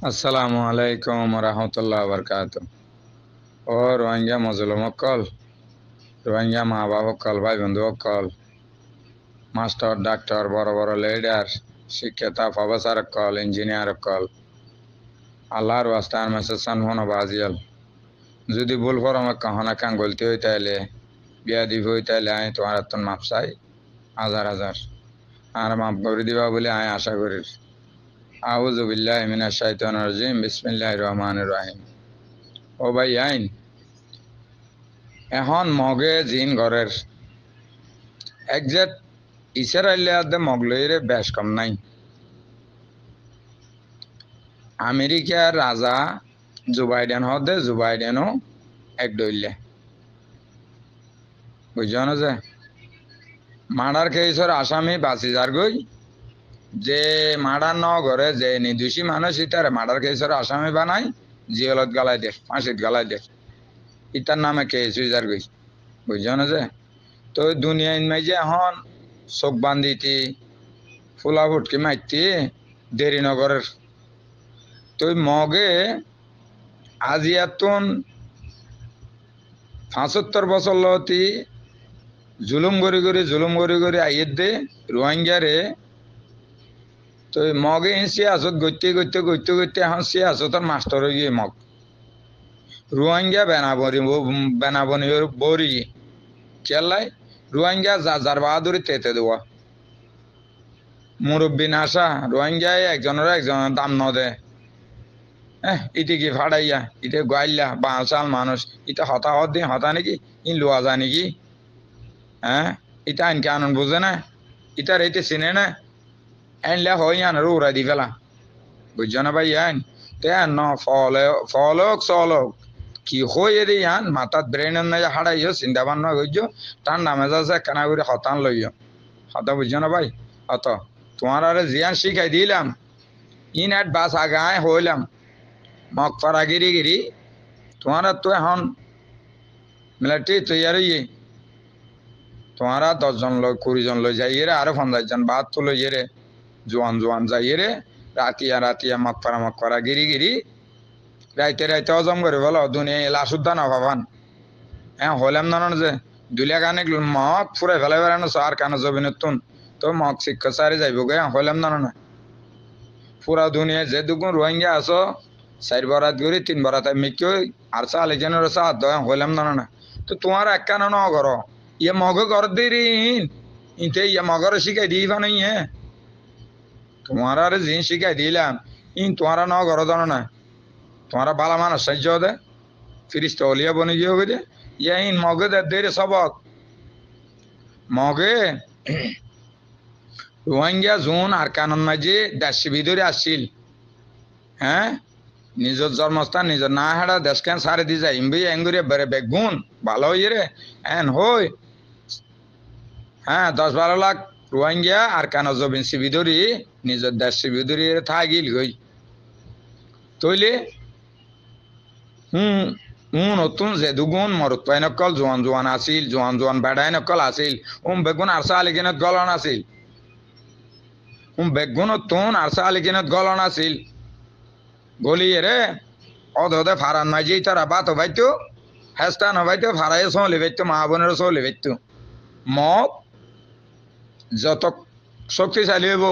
আসসালামু আলাইকুম রহমতুল্লাহ বরকাত। ও রোহিঙ্গা মজলুম অকল, রোহিঙ্গা মা বাবা অকল, ভাই বন্ধু অকল, মাস্টার ডাক্তার বড় বড় লিডার, শিক্ষিতা প্রফেসর অকল, ইঞ্জিনিয়ার অকল, আল্লাহর ওয়াস্তান মেসেজ সানহন বাজিয়াল যদি ভুল ফরমে কখনো কান গলতি হই তাইলে বিয়া দিব হই তাইলে আই তোমার এতন মাপ চাই হাজার হাজার আর মাপ করে দিবা বলে আই আশা করি। আউযু বিল্লাহি মিনাশ শাইতানির রাজিম, বিসমিল্লাহির রহমানির রহিম। ও ভাই আইন এখন মগে জিন ঘরের একজেট ইসরায়েলিয়াতে মগলইরে বেশ কম নাই। আমেরিকার রাজা জো বাইডেন হদে, জো বাইডেনও এক দইলে বুঝছো যে মার্ডার কেসের আসামি বাঁচি যার গই যে মার্ডার ন ঘরে যে নির্দোষী মানুষ ইতারে মার্ডার কেসের আসামি বানাই জিয়লত গালাই দে, ফাঁসিত গালাই দে, ইতার নামে কেস হয়ে যার গই বুঝছো যে। তো দুনিয়ায় মাইজে এখন চোখ বান্ধিতি ফুলা ফুটকি মাইতি দেরি নগরের তুই মগে আজিয়াতুন ৭৫ বছর লতি জুলুম করি আইয়ের দে রোহিঙ্গারে তুই মগে সিয়াসত গইতে এখন সিয়াসতর মাস্টার হয়ে গিয়ে মগ রোহিঙ্গা বেনাবনি বরি কেলাই রোহিঙ্গা যার বাহাদুরি তেতে দেওয়া মুরব্বী নাসা রোহিঙ্গায় একজনের দাম ন দে ইটি কি ফাড়াইয়া ইতে গাইলা বাঁচাল মানুষ ইটা হতাহত দিন হতা নাকি ই লোয়া যায় নাকি? ইটা আইনকে আনন্দ বুঝে না, ইটার এইতে চিনে না, আইনলে হয় আনার উড়াই দি ফেলা বুঝছো না ভাই। আইন তে ন ফলক চলক কি হয়ে দি আন মাথাত ব্রেনের নাই হারাইও চিন্তা ভাবনা করছো তার নামে যাচ্ছে কেনা করে হতান লইও হতা বুঝছো না ভাই। অত তোমার আরে জিয়ান শিখাই দিলাম ইন এট বাস আগায় হইলাম মগ ফারা গিরি তোমার তো এখন মিলাটি তৈরি তোমারা 10 জন লোক 20 জন লই যাইয়ে রে আরো 50 জন বাদ তো লইয়ে রে জোয়ান যাইয়ে রে রাতিয়া মগ ফারা গিরি রাইতে অজম করে বলো দুনিয়া লাশ উদ্ধান ভাবান হলাম না যে দুলিয়া কানে মগ ফুরে ফেলে বেড়ানো আর কানে জবি নতুন তো মগ শিক্ষা সারি যাইব গে হলাম না পুরা দুনিয়া যে দুগুণ রোহিঙ্গা আছো 4 বরাত করি 3 বরাত মিকে আর চাল এখানে সাত হলাম না তো তোমার একখানা ন করো ইয়ে মগ কর দিরি ইতে ইয়ে মগর শিখাই দিবা নাই তোমার আর জিন শিখাই দিলাম ইন তোমারা ন করো জানো না তোমারা বালা মানুষ সাহায্য দে ফিরিস্ত অলিয়া বনে গিয়ে হবে দে ইয়া ইন মগে দে সবক মগে রোহিঙ্গা জোন আর কানন মাঝে দেশি ভিতরে আসছিল নিজের জন্মস্থান নিজের না হারা দেশ কেন সারে দি যায় ইমবি এঙ্গুরে বেড়ে বেগুন ভালো হইয়ে রে হই 10-12 লাখ রোহিঙ্গা আর কান জবিন শিবিদরি নিজের দেশ শিবিদরি থাকিল গই তৈলে নতুন যে দুগুণ মরত পাই নকল জোয়ান আসিল জোয়ান বেড়াই নকল আসিল বেগুন আরসা আলিকিনত গলন আসিল বেগুন তুন আরসা আলিকিনত গলন আসিল গলিয়ে রে অধে ফারান নাই যে তারা বাত হবাইতো হেস্তা নবাইতো ফারাই চলি বাইতো মা বোনের চলি বাইতো মগ যত শক্তিশালী হইব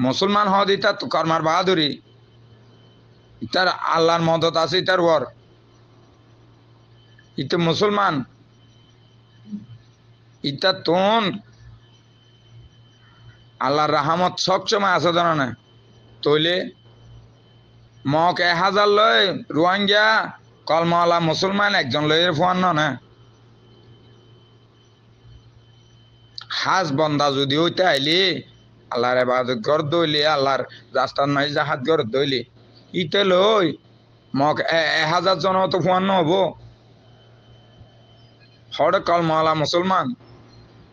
মুসলমান হদ ইতার কর্মার বাহাদুরি ইতার আল্লাহর মদত আছে ইতার ওর ইতে মুসলমান ইতার তোন আল্লাহর রাহমত সবসময় আছে জানো না তৈলে মক 1000 লয় রোহিঙ্গা কলমাওয়ালা মুসলমান একজন লয়ের ফোয়ান না হাজ বন্দা যদি হইতে আইলি আল্লাহর ইবাদত কর দইলি আল্লাহর রাস্তার নাই জাহাজ কর দইলি ইতে লই মক 1000 জন তো ফোয়ান হবো হড় কলমাওয়ালা মুসলমান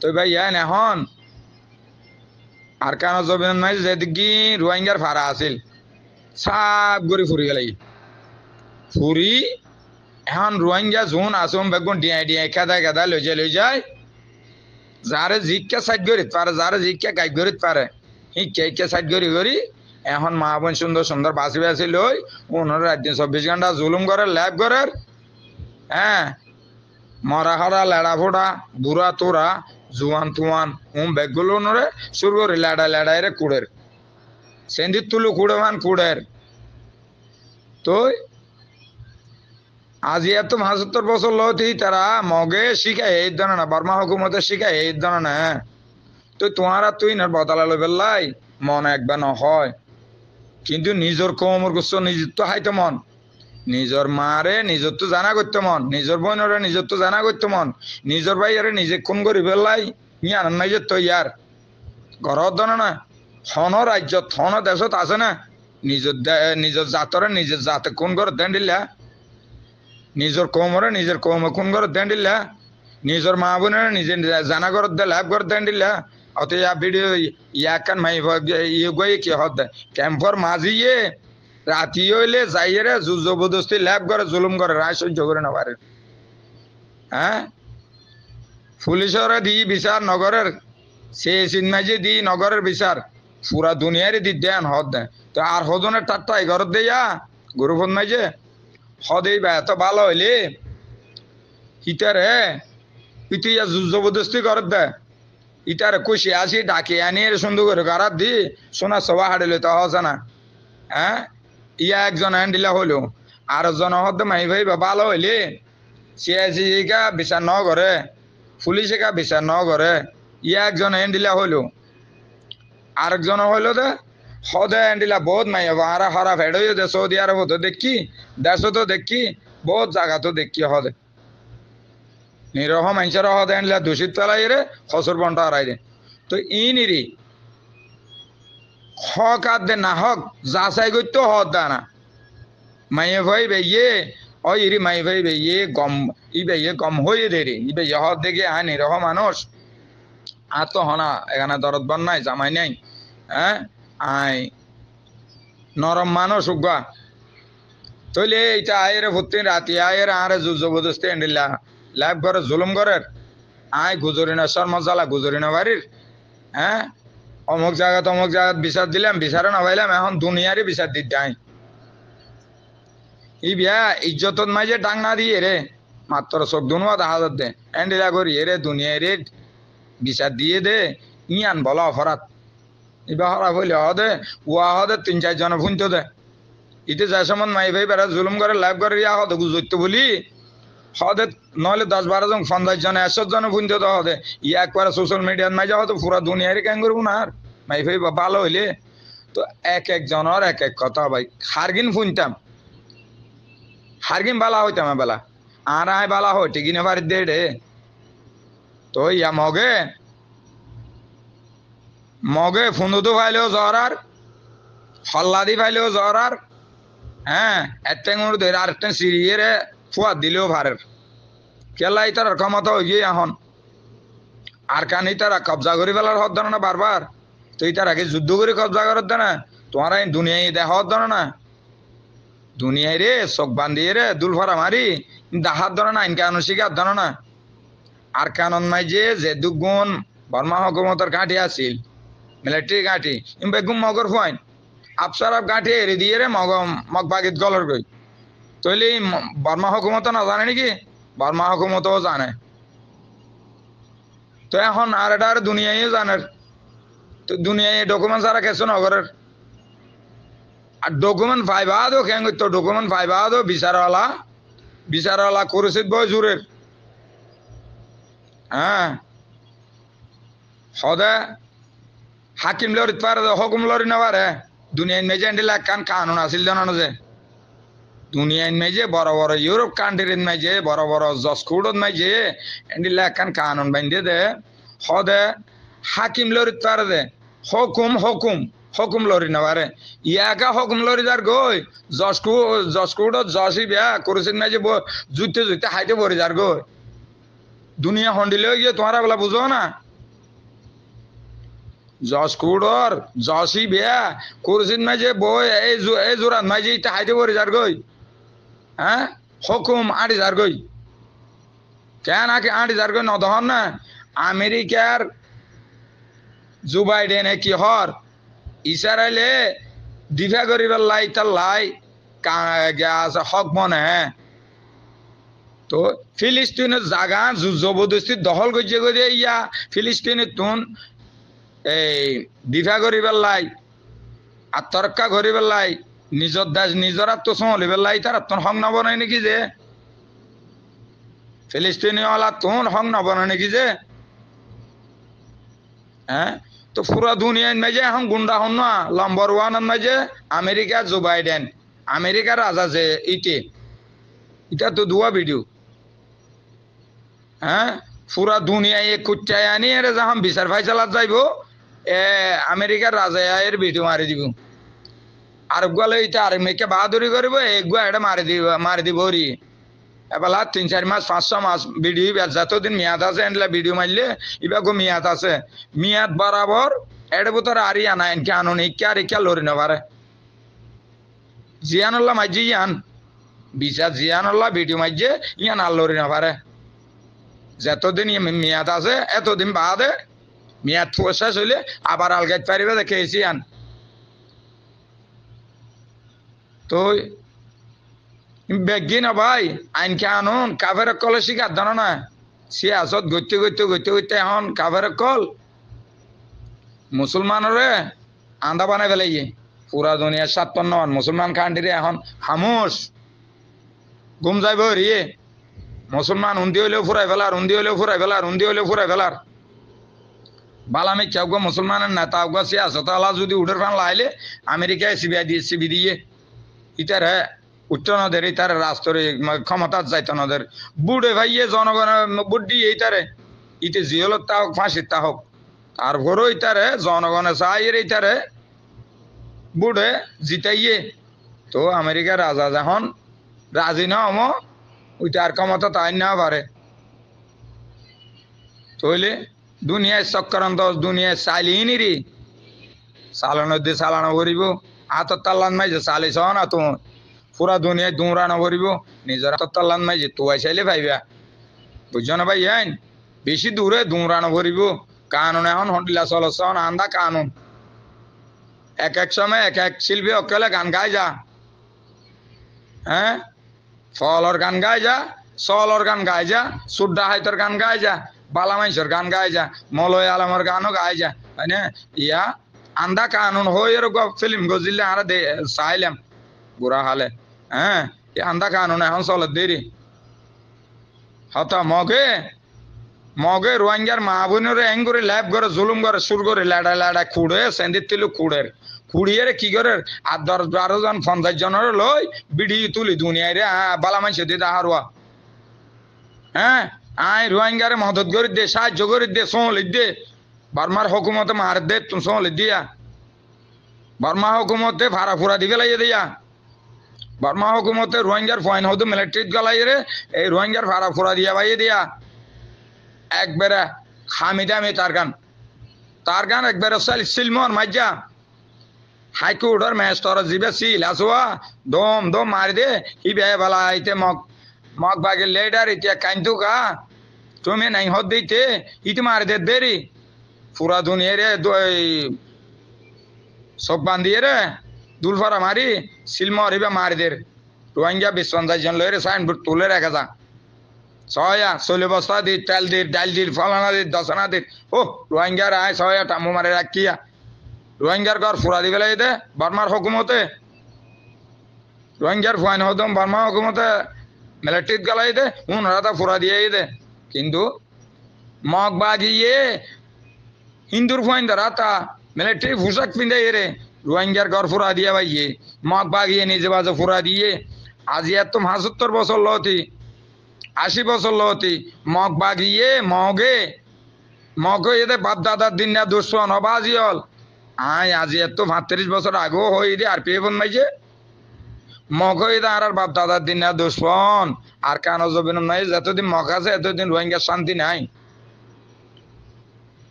তো ভাই এখন আর কেন জবিন নাই যেদিকে রোহিঙ্গার ফারা আছিল সব গড়ি ফুরি গেল ফুরি এখন রোহিঙ্গা জোন আসুন বেগুন ডিয়াই খেদা লই যায় যারে জিজ্ঞা সাইড করিত পারে যারে জিজ্ঞা গাইড করিত পারে কে সাইড করি এখন মা বোন সুন্দর সুন্দর বাঁচি বাঁচি লই ওনার রাত দিন 24 ঘন্টা জুলুম করে ল্যাব করে হ্যাঁ মরা হরা লেড়া ফোড়া বুড়া তোরা জুয়ান তুয়ান বেগগুলো ওনরে শুরু করে লেড়া লেড়াই রে কুড়ের সেন্দির তুলু কুড়ে মান কুড়ের তো আজি এত 75 বছর লতি তারা মগে শিখায় এই ধরনের না বর্মা হুকুমতে শিখায় এই ধরনের না তো তোমারা তুই না বদলা লই বেলাই মন একবার ন হয় কিন্তু নিজের কমর গুচ্ছ নিজের তো হাইতে মন নিজের মারে নিজের তো জানা করতে মন নিজের বোনরে নিজের তো জানা করতে মন নিজের ভাইয়ারে নিজে কোন করি বেলাই ইয়ার নাই যে তো ইয়ার ঘর ধন না হন রাজ্য হন দেশত আছে না নিজের জাতরে নিজের জাতে কোন করে দেন দিলা নিজের কমরে নিজের কমে কোন করে দেন দিলা নিজের মা বোনের নিজে জানা করে দে লাভ করে দেন দিলা অত ইয়া ভিডিও ইয়াকান মাই ইয়ে গই কি হদ ক্যাম্পর মাঝিয়ে রাতি হইলে যাইয়ে জবরদস্তি লাভ করে জুলুম করে রায় সহ্য করে না পারে হ্যাঁ পুলিশের দি বিচার নগরের সে সিনমাজি দি নগরের বিচার পুরা দুনিয়ারই দি দেন হদ দেন তো আর হদনের টাট্টা ঘরত দেয়া গরু ফোন মাইজে হদেই বা এত ভালো হইলে হিতারে ইতিয়া জবরদস্তি করত দে ইটারে খুশি আসি ডাকি আনি সুন্দর করে গারাত দি সোনা সবা হাড়িলে তো হসে না হ্যাঁ ইয়া একজন হ্যান্ডিলা হলো আর জন হদ মাই ভাই ভালো হইলে সিআইসি কা বিচার ন করে পুলিশে কা বিচার ন করে ইয়া একজন হ্যান্ডিলা হইলো আরেকজন হইলো দে হদে হ্যান্ডিলা বহুত মাই আর হারা ফেড হয়ে দে সৌদি আরব তো দেখি দেশ তো দেখি বহুত জায়গা তো দেখি হদে নিরহ মানুষের হদে হ্যান্ডিলা দূষিত পেলাই রে খসর বন্টা হারাই দে তো ই নিরি হক আর দে না হক যাচাই করতে হদ দা না মাইয়ে ভাই বেয়ে ও ইরি মাই ভাই বেয়ে গম ই বেয়ে গম হয়ে দে রে ই বেয়ে হদ দেখে আয় নিরহ মানুষ আর তো হনা এখানে দরদ বন নাই জামাই নাই হ্যাঁ আয় নরম মানুষ উগা তইলে এইটা আয়ের ভর্তি রাতি আয়ের আরে জবরদস্তি এন্ডিলা লাইভ করে জুলুম করে আয় গুজরি না শর্মা জ্বালা গুজরি না বাড়ির হ্যাঁ অমুক জায়গা তমুক জায়গা বিচার দিলাম বিচারে না পাইলাম এখন দুনিয়ারই বিচার দিতে আই ই বিয়া ইজ্জতত মাঝে ডাং না দিয়ে রে মাত্র চোখ দুনুয়া দেখা দে এন্ডিলা করি রে দুনিয়ায় রে বিচার দিয়ে দে ইয়ান বলা অপরাধ এবার হরা বলে হদে ওয়া হদে 3-4 জন ফুনতে দে ইতে যাই সমন মাই ভাই বেড়া জুলুম করে লাইভ করে ইয়া হদে গুজরতে বলি হদে নহলে 10-12 জন 50 জন 100 জন ফুনতে তো হদে ইয়া একবার সোশ্যাল মিডিয়ার মাঝে হতো পুরা দুনিয়ারে কেন করবো না আর মাই ভাই ভালো হইলে তো এক এক জনের এক এক কথা ভাই হারগিন ফুনতাম হারগিন বালা হইতাম বেলা আর আয় বালা হয় ঠিকই না বাড়ির দে রে তো ইয়া মগে ফুন্দুতো ফাইলেও জরার হল্লাদি ফাইলেও জরার হ্যাঁ একটা ধরে আরেকটা সিরিয়ে ফুয়া দিলেও ভারের কেলাই তার ক্ষমতা হয়ে এখন আর কানি তারা কবজা করি ফেলার হত না বারবার তুই তার আগে যুদ্ধ করে কবজা করার না তোমার দুনিয়ায় দেখা হত না দুনিয়ায় রে চোখ বান্ধিয়ে রে দুলফারা মারি দাহার ধরে না আইন কানুন শিকার ধরে না আর কানন নাই যে দুগুণ বর্মা হকুমতের ঘাঁটি আছিল মিলিটারি ঘাঁটি বেগুম মগর ফুয়াইন আফসারাব ঘাঁটি এড়ে দিয়ে রে মগ বাগিত গলর গই তৈলি বর্মা হকুমত না জানে নাকি বর্মা হকুমতও জানে তো এখন আর এটা আর দুনিয়ায় জানের তো দুনিয়ায় ডকুমেন্ট ছাড়া কিছু নগরের আর ডকুমেন্ট পাইবা দো কেন তো ডকুমেন্ট পাইবা দো বিচারওয়ালা করেছিত বই জুরের হ্যাঁ সদা হাকিম লরিত পারে হুকুম লরি না পারে দুনিয়ায় মেজে এন্ডিলা কান কানুন আছিল জানানো যে দুনিয়ায় মেজে বড় বড় ইউরোপ কান্ট্রির মেজে বড় বড় জসকুডত মেজে এন্ডিলা কান কানুন বাইন্দে দে সদে হাকিম লরিত পারে দে হুকুম লরি না পারে ইয়াকা হুকুম লরি যার গই জসকুডত জসি বিয়া করেছেন মেজে জুতে হাইতে পড়ে যার গই দুনিয়া হন্ডিলে গিয়ে তোমারা বলা বুঝো না জসকুডর জসি বিয়া করছিন মাঝে বই এই জোরান মাঝে ইটা হাইতে পড়ে যার গই হ্যাঁ হুকুম আড়ি যার গই কেন আগে আড়ি যার গই নদহন না আমেরিকার জো বাইডেন কি হর ইসরায়েলে দিফা করিবার লাই তার লাই হক মনে হ্যাঁ তো ফিলিস্তিনের জায়গা জবরদস্তি দখল করছে করে ইয়া ফিলিস্তিনের তুন এই দিফা করিবার লাই আত্মরক্ষা করিবার লাই নিজের দেশ নিজের আত্মসংলিবার লাই তার হক নবনায় নাকি যে ফিলিস্তিনি ওলা তুন হক নবনায় নাকি যে হ্যাঁ তো পুরা দুনিয়ার মাঝে এখন গুন্ডা হন না নম্বর ওয়ানের মাঝে আমেরিকা জো বাইডেন আমেরিকার রাজা যে এটা তো দুয়া ভিডিও হ্যাঁ পুরা দুনিয়ায় কুচ্চায় আনি এর যখন বিচার ফাইসালাত যাইব আমেরিকার রাজা এর ভিডিও মারি দিব আর গুলো এটা আর মেয়েকে বাহাদুরি করবো এগুলো এটা মারি দিব রি এবেলা 3-4 মাস 500 মাস ভিডিও যতদিন মেয়াদ আছে এনলা ভিডিও মারলে ইবাগো মেয়াদ আছে মেয়াদ বরাবর এর ভিতরে আর আনা এনকে আনুন ইকে আর ইকে লড়ি না পারে জিয়ানুল্লাহ মাঝে ইয়ান বিচার জিয়ানুল্লাহ ভিডিও মাঝে ইয়ান আর লড়ি না পারে যতদিন মেয়াদ আছে এতদিন বাদে মেয়াদ শেষ হইলে আবার আলগাইত পারিবে দেখেছি আন তো বেগি না ভাই আইনকে আনুন কাফের কলে শিকার জানো না সিয়াসত গইতে গইতে গইতে গইতে এখন কাফের কল মুসলমানরে আন্দা বানাই ফেলাইয়ে পুরা দুনিয়ার 57 মুসলমান কান্ট্রি এখন হামুস ঘুম যাইব রিয়ে মুসলমান উন্দি হইলেও ফুরাই ফেলার উন্দি হইলেও ফুরাই ফেলার উন্দি হইলেও ফুরাই ফেলার বালামে কেউ মুসলমানের নেতা সিয়াসত আলা যদি উঠের ফান লাইলে আমেরিকায় সিবি দিয়ে ইটার হ্যাঁ উচ্চ নদের ইতারে রাষ্ট্রের ক্ষমতা যাইত নদের বুড়ে ভাইয়ে জনগণের বুদ্ধি এইটারে ইতে জিহলত তা হোক ফাঁসির তা হোক তারপরও ইতারে জনগণে চাইয়ের ইতারে বুড়ে জিতাইয়ে তো আমেরিকার রাজা যখন রাজি না হম ওইটার ক্ষমতা তাই না পারে তইলে দুনিয়ায় চক্রান্ত দুনিয়ায় চাইলিনি রে চালানো দিয়ে চালানো করিব হাতত তাল্লান মাইছে চালিছ না তো পুরা দুনিয়ায় দৌড়ানো করিব নিজের হাতত তাল্লান মাইছে তোয়াই চাইলে ভাইবা বুঝছো না ভাই আইন বেশি দূরে দৌড়ানো করিব কানুন এখন হন্ডিলা চলছন আন্দা কানুন এক এক সময় এক এক শিল্পী অকেলে গান গাই যা হ্যাঁ ফলর গান গাই যা চলর গান গাই যা সুড্ডা হাইতর গান গাই যা বালা মাইসর গান গাই যা মলয় আলমর গানও গাই যা হয় না ইয়া আন্দা কানুন হয়ে ফিল্ম গজিলে আর চাইলাম বুড়া হালে হ্যাঁ আন্দা কানুন এখন চলে দেরি হত মগে মগে রোহিঙ্গার মা বোনের এং করে ল্যাব করে জুলুম করে সুর করে লেডা লেডা খুঁড়ে সেন্দির তিলু খুঁড়ের খুঁড়িয়ে কি করে আর 10-12 জন 50 জনের লই বিড়ি তুলি দুনিয়ায় রে বালা মাইসে দিদা হারুয়া হ্যাঁ আয় রোহিঙ্গারে মদত করে দে সাহায্য করে দে সোল দে বার্মার হুকুমতে মার দে তুমি সোল দিয়া বার্মা হুকুমতে ভাড়া ফুরা দিবে লাইয়ে দিয়া বার্মা হুকুমতে রোহিঙ্গার ফাইন হতো মিলিটারিত গলাই রে এই রোহিঙ্গার ভাড়া ফুরা দিয়া বাইয়ে দিয়া একবারে খামি দামি তার গান একবারে সিলমন মাইজা হাইকোর্টের ম্যাস্টর জিবে সিল আসুয়া দম দম মারি দে হি বে বলা আইতে মগ বাগে লেডার ইতিয়া কাইন্তু কা তুমি নাই হদ দিতে ইতে মারি দে দেরি পুরা দুনিয়া রে সব বান্ধিয়ে রে দুলফারা মারি সিলমর হিবে মারি দে রোহিঙ্গা 20-50 জন লয়ে সাইনবোর্ড তুলে রেখে যা ছয়া 16 বস্তা দি তেল দি ডাল দি ফলানা দি দশনা দি ও রোহিঙ্গার আয় ছয়া টামু মারে রাখিয়া রোহিঙ্গার ঘর ফুরা দি ফেলাই দে বার্মার হুকুমতে রোহিঙ্গার ফাইন হদম বার্মা হুকুমতে মিলিটারিত গলাই দে উনারা তা ফুরা দিয়ে দে কিন্তু মগ বাগিয়ে হিন্দুর ফাইন ধরা তা মিলিটারি পোশাক পিঁধে রে রোহিঙ্গার ঘর ফুরা দিয়ে ভাইয়ে মগ বাগিয়ে নিজে বাজে ফুরা দিয়ে আজি এত 75 বছর লতি 80 বছর লতি মগ বাগিয়ে মগে এদের বাপ দাদার দিন না দুশ্মন অবাজি হল আয় আজি এত 35 বছর আগেও হই দে আর পেয়ে বন মাইছে মগে এদের আর বাপ দাদার দিন না দুশ্মন আর কেন জবিন নাই যতদিন মগ আছে এতদিন রোহিঙ্গার শান্তি নাই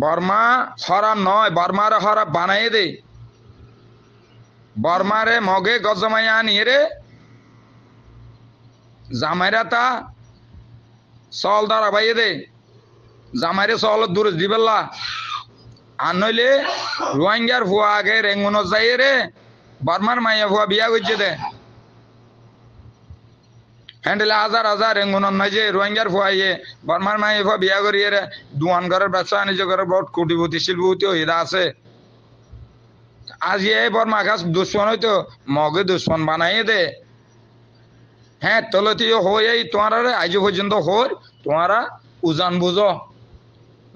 বর্মা হরাম নয় বর্মারে হরাম বানাই দে বর্মারে মগে গজমাইয়া নিয়ে রে জামাইরা তা চল দ্বারা বাইয়ে দে জামাইরে চল দূরে দিবেল্লা আর নইলে রোহিঙ্গার ভুয়া আগে রেঙ্গুনো যাই রে বর্মার মাইয়া ভুয়া বিয়া করছে দে হ্যান্ডেলে হাজার হাজার রেঙ্গুনোর মাঝে রোহিঙ্গার ভুয়া ইয়ে বর্মার মাইয়া ভুয়া বিয়া করিয়ে রে দুয়ান ঘরের ব্যবসা বাণিজ্য করে বহুত কোটিপতি শিল্পপতি হইরা আছে আজ এই বর্মা গাছ দুশ্মন হইতো মগে দুশ্মন বানাইয়ে দে হ্যাঁ তলতিও হয়ে তোমার আজ পর্যন্ত হর তোমারা উজান বুঝো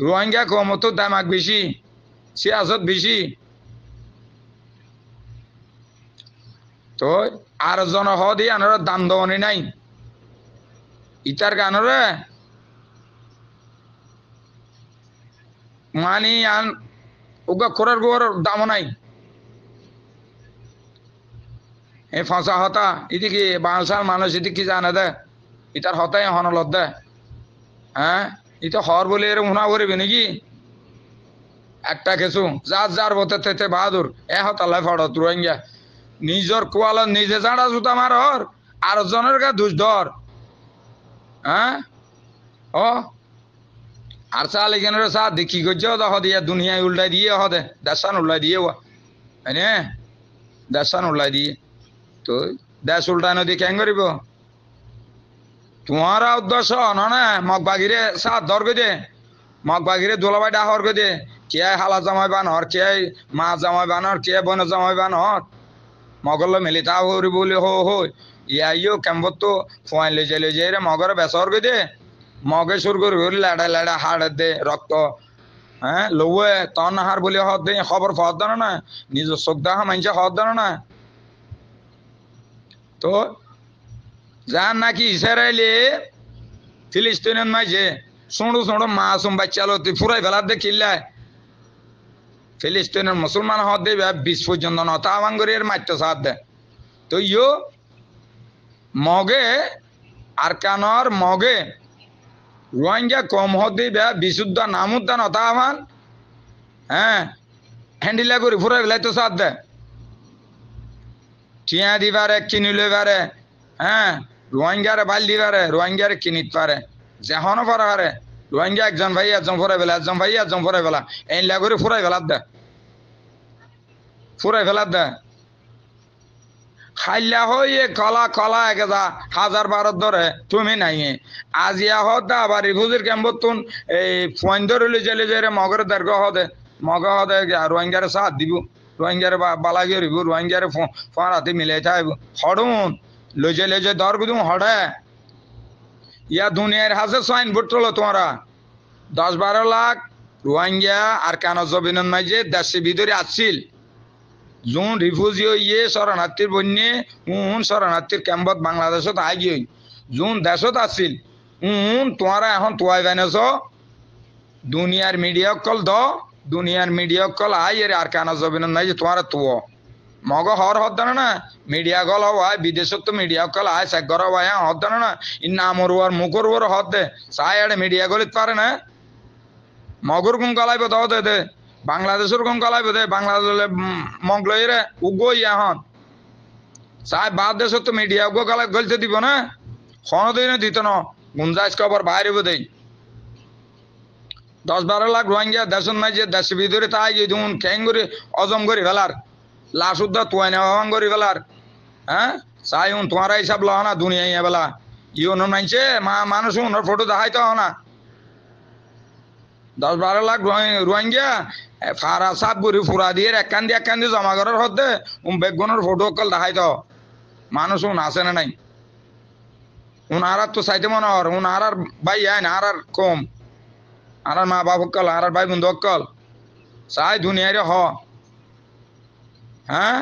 রোহিঙ্গা কম তো দামাক বেশি সিয়াসত বেশি তো আর জন হদি আনার দাম দনি নাই ইতার গানরে মানি আন ওগা করার গোর দাম নাই এ ফাঁসা হতা এদিকে বাংলার মানুষ এদিকে জানে দে ইতার হতাই হনলত দে হ্যাঁ এটা হর বলে এরকম শোনা করবি নাকি একটা কিছু যার যার বতে তেতে বাহাদুর এ হতাল্লাই ফড়ত রোহিঙ্গা নিজর কোয়ালত নিজে জাড়া জুতা মার হর আর জনের গা দুষ ধর হ্যাঁ ও আর চাল এখানে চা দেখি করছে দেখ দিয়ে দুনিয়ায় উল্টাই দিয়ে হদে দেশান উল্টাই দিয়ে হ্যাঁ দেশান উল্টাই দিয়ে তো দেশ উল্টাই নদী কেন করিব তোমারা উদ্দেশ্য না মগ বাগিরে সাত ধর দে মগ বাগিরে দোলাবাই ডাহর দে কে হালা জামাই বানর কে মা জামাই বানর কে বন জামাই বানর মগল মেলি তা হরি বলি হই ইয়াইও কেম্বত তো ফোয়াই লই যাই রে মগর বেসর দে মগে সুর করি লেড়া লেড়া হাড় দে রক্ত হ্যাঁ লৌয়ে তন হার বলি হদ দে খবর ফদ দানো না নিজ চোখ দেখা মানছে হদ দানো না তো যার নাকি ইসরায়েলে ফিলিস্তিনের মাঝে ছোঁড়ো ছোঁড়ো মাসুম বাচ্চালো তুই ফুরাই ফেলার দে কিল্লায় ফিলিস্তিনের মুসলমান হদ দে 20 পর্যন্ত নতা আবাঙ্গরের মারতে সাথ দে তো ইয়ো মগে আর কানর মগে রোহিঙ্গা কম হদ দে বিশুদ্ধ নামুদ্দান নতা আবান হ্যাঁ হ্যান্ডিলা করে ফুরাই ফেলাই তো সাথ দে টিয়া দিবারে কিনিলে পারে হ্যাঁ রোহিঙ্গারে বাল দিবারে রোহিঙ্গারে কিনিত পারে যেহনও পরে পারে রোহিঙ্গা একজন ভাই একজন ফুরাই ফেলা একজন ভাই একজন ফুরাই ফেলা এইলা করে ফুরাই ফেলার দে ফুরাই ফেলার দে খাইলা হইয়ে কলা কলা একেদা 1000-12 ধরে তুমি নাই আজিয়া হদা আবার রিফুজির ক্যাম্পত তুন এই ফোন ধরে লইলে যে মগর দীর্ঘ হদে মগ হদে রোহিঙ্গারে সাথ দিব রোহিঙ্গারে বালা গিয়ে রিব রোহিঙ্গারে ফোন হাতে মিলাই থাকব হড়ুন লইজে দর গুদুম হড়ে ইয়া দুনিয়ার হাসে সাইন ভোটলো তোমারা 10-12 লাখ রোহিঙ্গা আর কেন জবিনের মাঝে দেশে ভিতরে আসছিল যোন রিফিউজি ইয়ে শরণার্থীর বন্যে শরণার্থীর ক্যাম্পত বাংলাদেশত আগিয়ে যোন দেশত আসছিল তোমারা এখন তোয়াই বানেছ দুনিয়ার মিডিয়া কল দুনিয়ার মিডিয়া কল আই এর আর কেন জবিনের মাঝে তোমারা তো মগ হর হদ দানো না মিডিয়া গল হয় বিদেশত তো মিডিয়া কল আয় সাগর হয় হদ দানো না ই নামর আর মুখর ওর হদ দে চাই আড়ে মিডিয়া গলিত পারে না মগর কোন গলাইব দাও দে দে বাংলাদেশের কোন গলাইব দে বাংলাদেশে মগ লই রে উগই এখন চাই বাদ দেশত তো মিডিয়া উগো গলায় গলতে দিব না কোনদিন দিত না গুঞ্জাইশ খবর বাইরে দেই 10-12 লাখ রোহিঙ্গা দেশের মাঝে দেশের ভিতরে তাই গিয়ে দেখুন খ্যাং করে অজম করে ফেলার লাশ উদ্ধার তোয়াই নেওয়া করে ফেলার হ্যাঁ চাই তোমারা হিসাব লও না দুনিয়া বেলা ইউন মানছে মানুষ উনার ফটো দেখাইতে হও না 10-12 লাখ রোহিঙ্গা ফারা সাপ করে ফুরা দিয়ে এক কান্দি জমা করার হতে বেগুনের ফটো কল দেখাইতে মানুষ আছে না নাই উনারা তো চাইতে মনে হর উনার ভাই আইন আর কম আর মা বাপ কল আর ভাই বন্ধু কল চাই দুনিয়ারে হ হ্যাঁ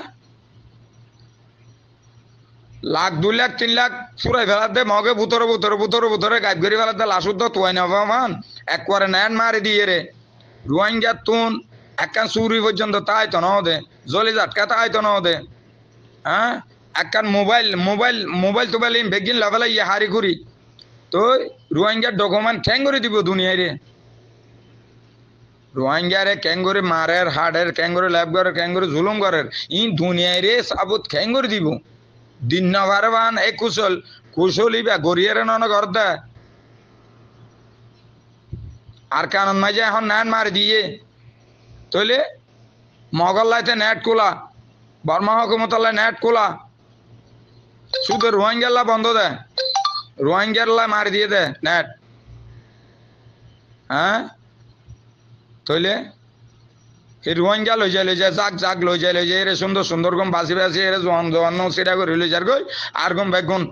লাখ 2 লাখ 3 লাখ ফুরাই ফেলার দে মগে ভুতরে গাইব করে ফেলার দে লাশ উদ্ধ তোয়াই নেওয়া মান একবারে নেন মারি দিয়ে রে রোহিঙ্গা তুন একখান চুরি পর্যন্ত তাই তো নদে জলি ঝাটকা তাই তো নদে হ্যাঁ একখান মোবাইল তোবাইল বেগিন লাভেলা ইয়ে হারি করি তো রোহিঙ্গার ডকুমেন্ট ঠ্যাং করে দিব দুনিয়ায় রে রোহিঙ্গারে ক্যাঙ্গুরি মারের হাড়ের ক্যাঙ্গুরি ল্যাবগারের ক্যাঙ্গুরি জুলুম করের ই দুনিয়ায় রে সাবুত ক্যাঙ্গুরি দিব দিন না ভারবান এ কুশল ইবা গড়িয়ে নন ঘর দে আর কানন মাঝে এখন নান মার দিয়ে তইলে মগল্লাইতে নেট খোলা, বর্মা হকুমতাল্লাহ নেট খোলা, শুধু রোহিঙ্গাল্লা বন্ধ দেয়, রোহিঙ্গাল্লা মারি দিয়ে দেয় নেট। হ্যাঁ তইলে এই রোহিঙ্গা লই যায় জাক জাক লই যায় এরে সুন্দর সুন্দর গম বাসি বাসি এরে জোয়ান জোয়ান সেটা করে লই যার গই আর গম বেগুন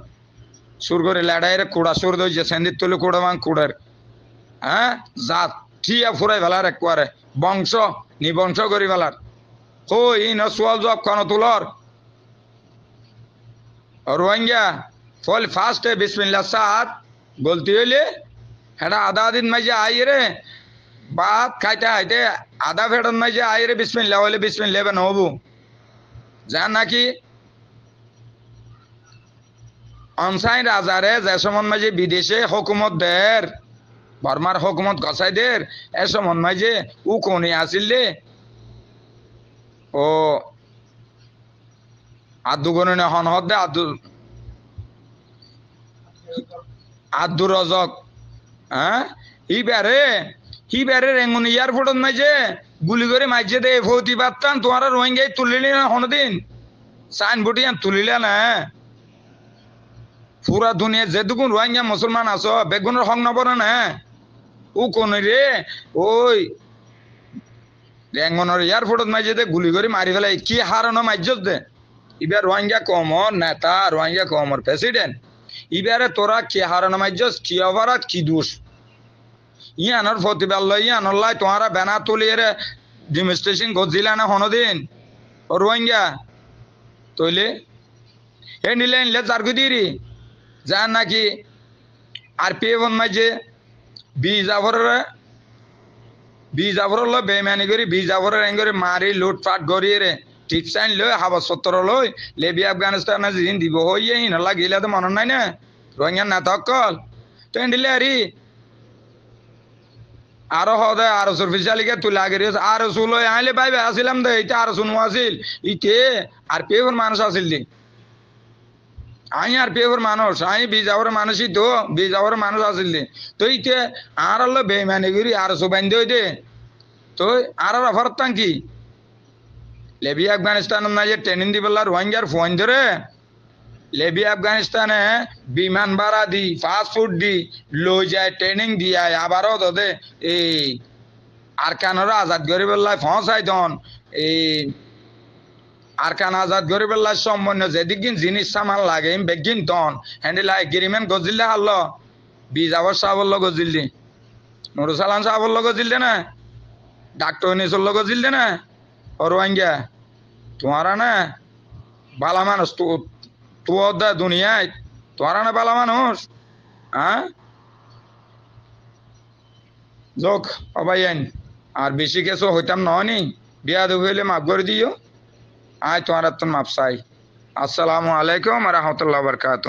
সুর করে লেড়াই রে কুড়া সুর দইছে সেন্দির তুলে কুড়া বাং কুড়ার। হ্যাঁ জাত ঠিয়া ফুরাই ফেলার একবারে বংশ নিবংশ করি ফেলার। কই ইন সোয়াল জব কোন তুলর রোহিঙ্গা ফল ফার্স্টে বিসমিল্লাহ সাত বলতে হইলে হেটা আধা দিন মাঝে আই রে ভাত খাইতে খাইতে আধা ফেটন মাঝে আই রে বিসমিল্লাহ হইলে বিসমিল্লাহ বেন হবু যান নাকি অনসাইন রাজারে যে সমন মাঝে বিদেশে হকুমত দের বর্মার হকুমত গসাই দের এ সমন মাঝে উ কোনি আসিলে ও আদু গণনে হন হদে আদু রজক। হ্যাঁ হিবারে রেঙ্গুন এয়ারপোর্টত মাঝে গুলি করে মাঝে দে ফৌতি পারতাম তোমার রোহিঙ্গাই তুলিলি না হনদিন সাইন বুটিয়ান তুলিলে না। পুরা দুনিয়া যেটুকুন রোহিঙ্গা মুসলমান আছো বেগুনের হং নবরে না ও কোন রে ওই রেঙ্গনের এয়ারপোর্টত মাঝে দে গুলি করে মারি ফেলাই কি হারানো মাইজত দে। এবার রোহিঙ্গা কমর নেতা রোহিঙ্গা কমর প্রেসিডেন্ট এবারে তোরা কি হারানো মাইজস কি অপরাধ কি দোষ ইয়ানোর প্রতিবাদ লই ইয়ানোর লাই তোমারা ব্যানার তুলিয়ে রে ডেমনস্ট্রেশন করছিলা না হনদিন ও রোহিঙ্গা তইলে হে নিলে নিলে চারকু দিরি যান নাকি আর পেবন মাঝে বীজ আভর লো বেমানি করি বীজ আভরের এং করে মারি লুটপাট করি রে টিপস আইন লই হাবসপত্র লই লেবি আফগানিস্তান যেদিন দিব হইয়ে হিনলা গেলে তো মনে নাই না রোহিঙ্গা না তকল তো দিলে আরি আরো হদে আরো সুরফিসালিকে তুলা গেরি আরো সুলই আইলে পাইবে আসিলাম দে এটা আরো শুনু আসিল ইতে আর পেবর মানুষ আসিল দি আই আর পেবর মানুষ আই বীজ আভরের মানুষই তো বীজ আভরের মানুষ আসিল দি তো ইতে আর হলো বেমানি করি আরো সুবাইন দে তো আর অফার কি লেবি আফগানিস্তান মাঝে ট্রেনিং দি বললা রোহিঙ্গার ফোন ধরে লেবি আফগানিস্তানে বিমান ভাড়া দি ফাস্টফুড দি লই যায় ট্রেনিং দিয়ে আবারও দে এই আরকানরা আজাদ করে বললাই ফসাই দন এই আরকান আজাদ করে বললাই সম্বন্ধ যেদিন জিনিস সামান লাগে বেগিন দন হ্যান্ডেল এগ্রিমেন্ট গজিলে হারল বীজ আবার সাবল্য গজিল দি নুরুসালাম সাবল্য গজিল দে না ডাক্তার নিসল্য গজিল দে না ও রোহিঙ্গা তোমারা না বালা মানুষ তো দুনিয়ায় তোমারা না বালা মানুষ। হ্যাঁ যোগ অবাই আইন আর বেশি কিছু হইতাম ননি বিয়া দু হইলে মাফ করে দিও আয় তোমার মাপ চাই। আসসালামু আলাইকুম রহমতুল্লাহ বরকাত।